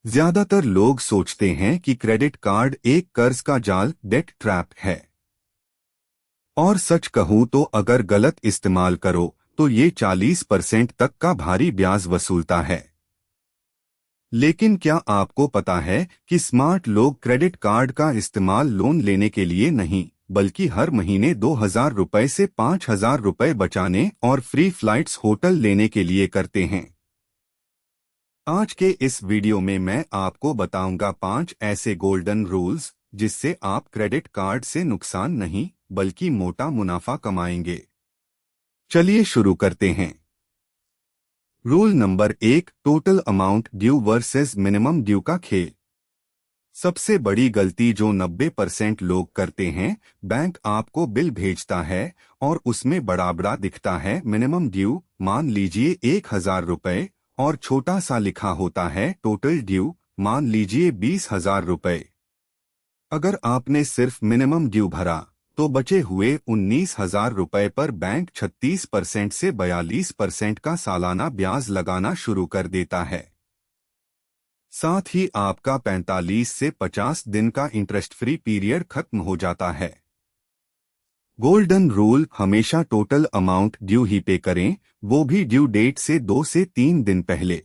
ज्यादातर लोग सोचते हैं कि क्रेडिट कार्ड एक कर्ज का जाल, डेट ट्रैप है। और सच कहूं तो अगर गलत इस्तेमाल करो तो ये 40% तक का भारी ब्याज वसूलता है। लेकिन क्या आपको पता है कि स्मार्ट लोग क्रेडिट कार्ड का इस्तेमाल लोन लेने के लिए नहीं, बल्कि हर महीने 2,000 रुपए से 5,000 रुपए बचाने और फ्री फ्लाइट्स, होटल लेने के लिए करते हैं। आज के इस वीडियो में मैं आपको बताऊंगा 5 ऐसे गोल्डन रूल्स जिससे आप क्रेडिट कार्ड से नुकसान नहीं बल्कि मोटा मुनाफा कमाएंगे। चलिए शुरू करते हैं। Rule number 1, total amount due versus minimum due का खेल। सबसे बड़ी गलती जो 90% लोग करते हैं, बैंक आपको बिल भेजता है और उसमें बड़ा बड़ा दिखता है मिनिमम ड्यू, मान लीजिए 1,000 रुपए, और छोटा सा लिखा होता है टोटल ड्यू, मान लीजिए 20,000 रुपए। अगर आपने सिर्फ मिनिमम ड्यू भरा तो बचे हुए 19,000 रुपए पर बैंक 36% से 42% का सालाना ब्याज लगाना शुरू कर देता है। साथ ही आपका 45 से 50 दिन का इंटरेस्ट फ्री पीरियड खत्म हो जाता है। गोल्डन रूल, हमेशा टोटल अमाउंट ड्यू ही पे करें, वो भी ड्यू डेट से 2 से 3 दिन पहले।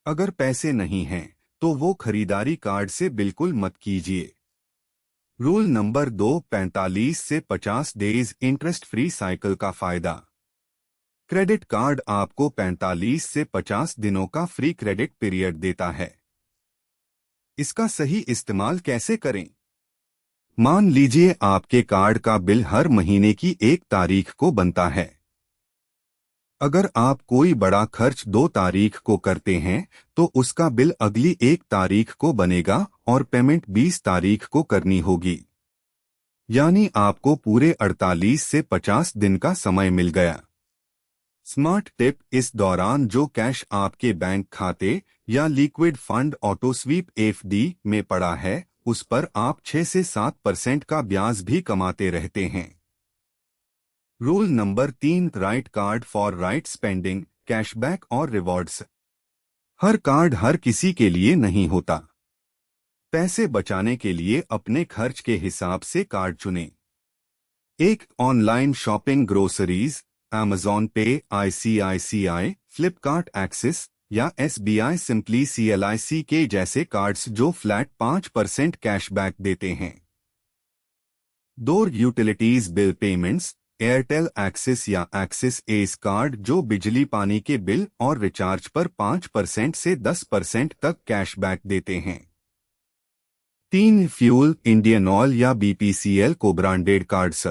अगर पैसे नहीं हैं तो वो खरीदारी कार्ड से बिल्कुल मत कीजिए। रूल नंबर 2, 45 से 50 डेज इंटरेस्ट फ्री साइकिल का फायदा। क्रेडिट कार्ड आपको 45 से 50 दिनों का फ्री क्रेडिट पीरियड देता है। इसका सही इस्तेमाल कैसे करें? मान लीजिए आपके कार्ड का बिल हर महीने की 1 तारीख को बनता है। अगर आप कोई बड़ा खर्च 2 तारीख को करते हैं तो उसका बिल अगली 1 तारीख को बनेगा और पेमेंट 20 तारीख को करनी होगी। यानी आपको पूरे 48 से 50 दिन का समय मिल गया। स्मार्ट टिप, इस दौरान जो कैश आपके बैंक खाते या liquid fund, auto SVEEP, FD में पड़ा है, उस पर आप 6 से 7% का ब्याज भी कमाते रहते हैं। Rule number 3, right card for right spending, cashback और रिवॉर्ड्स। हर कार्ड हर किसी के लिए नहीं होता। पैसे बचाने के लिए अपने खर्च के हिसाब से कार्ड चुनें। एक ऑनलाइन शॉपिंग, ग्रोसरीज, अमेज़न पे, आईसीआईसीआई, फ्लिपकार्ट एक्सिस या एसबीआई सिंपली सीएलआईसी के जैसे कार्ड्स जो फ्लैट 5% कैशबैक देते हैं। 2, utilities bill payments, Airtel axis या एक्सिस एस कार्ड जो बिजली पानी के बिल और रिचार्ज पर 5% से 10% तक कैशबैक देते हैं। 3, फ्यूल, इंडियन ऑयल या बीपीसीएल को ब्रांडेड कार्ड्स।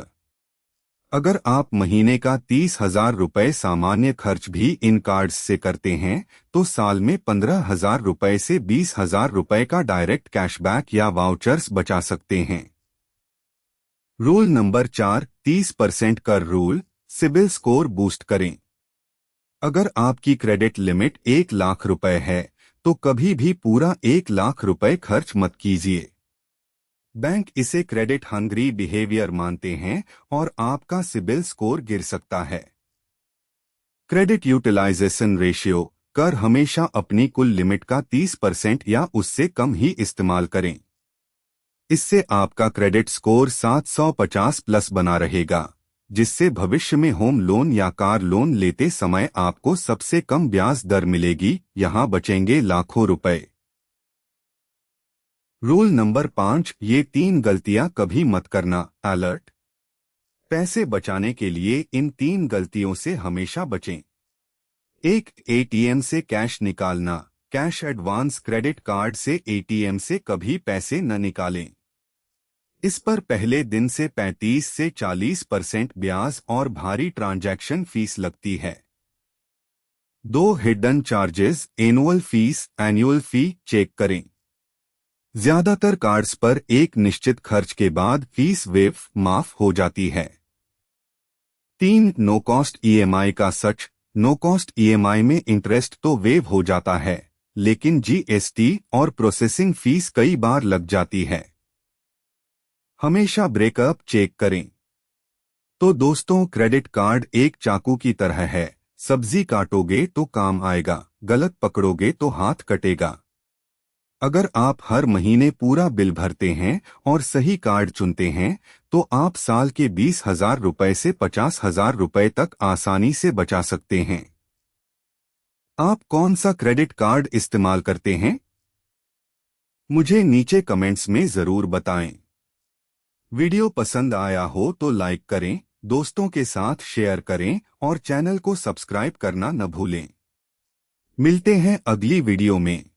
अगर आप महीने का 30,000 रुपए सामान्य खर्च भी इन कार्ड्स से करते हैं तो साल में 15,000 रुपए से 20,000 रुपए का डायरेक्ट कैशबैक या वाउचर्स बचा सकते हैं। रूल नंबर 4, 30% कर रूल, सिबिल स्कोर बूस्ट करें। अगर आपकी क्रेडिट लिमिट 1 लाख रुपए है तो कभी भी पूरा 1 लाख रुपए खर्च मत कीजिए। बैंक इसे क्रेडिट हंग्री बिहेवियर मानते हैं और आपका सिबिल स्कोर गिर सकता है। क्रेडिट यूटिलाइजेशन रेशियो, कर हमेशा अपनी कुल लिमिट का 30% या उससे कम ही इस्तेमाल करें। इससे आपका क्रेडिट स्कोर 750 प्लस बना रहेगा, जिससे भविष्य में होम लोन या कार लोन लेते समय आपको सबसे कम ब्याज दर मिलेगी, यहां बचेंगे लाखों रुपए। रूल नंबर 5, ये 3 गलतियां कभी मत करना। अलर्ट, पैसे बचाने के लिए इन 3 गलतियों से हमेशा बचें। 1, एटीएम से कैश निकालना, कैश एडवांस, क्रेडिट कार्ड से एटीएम से कभी पैसे न निकालें। इस पर पहले दिन से 35 से 40% ब्याज और भारी ट्रांजैक्शन फीस लगती है। 2, hidden charges, annual fees, annual fee check करें। ज्यादातर कार्ड्स पर एक निश्चित खर्च के बाद फीस माफ हो जाती है। 3, नो कॉस्ट ईएमआई का सच, नो कॉस्ट ईएमआई में इंटरेस्ट तो वेव हो जाता है, लेकिन जीएसटी और प्रोसेसिंग फीस कई बार लग जाती है। हमेशा ब्रेकअप चेक करें। तो दोस्तों, क्रेडिट कार्ड एक चाकू की तरह है, सब्जी काटोगे तो काम आएगा, गलत पकड़ोगे तो हाथ कटेगा। अगर आप हर महीने पूरा बिल भरते हैं और सही कार्ड चुनते हैं तो आप साल के 20,000 रुपए से 50,000 रुपए तक आसानी से बचा सकते हैं। आप कौन सा क्रेडिट कार्ड इस्तेमाल करते हैं? मुझे नीचे कमेंट्स में जरूर बताएं। वीडियो पसंद आया हो तो लाइक करें, दोस्तों के साथ शेयर करें और चैनल को सब्सक्राइब करना न भूलें। मिलते हैं अगली वीडियो में।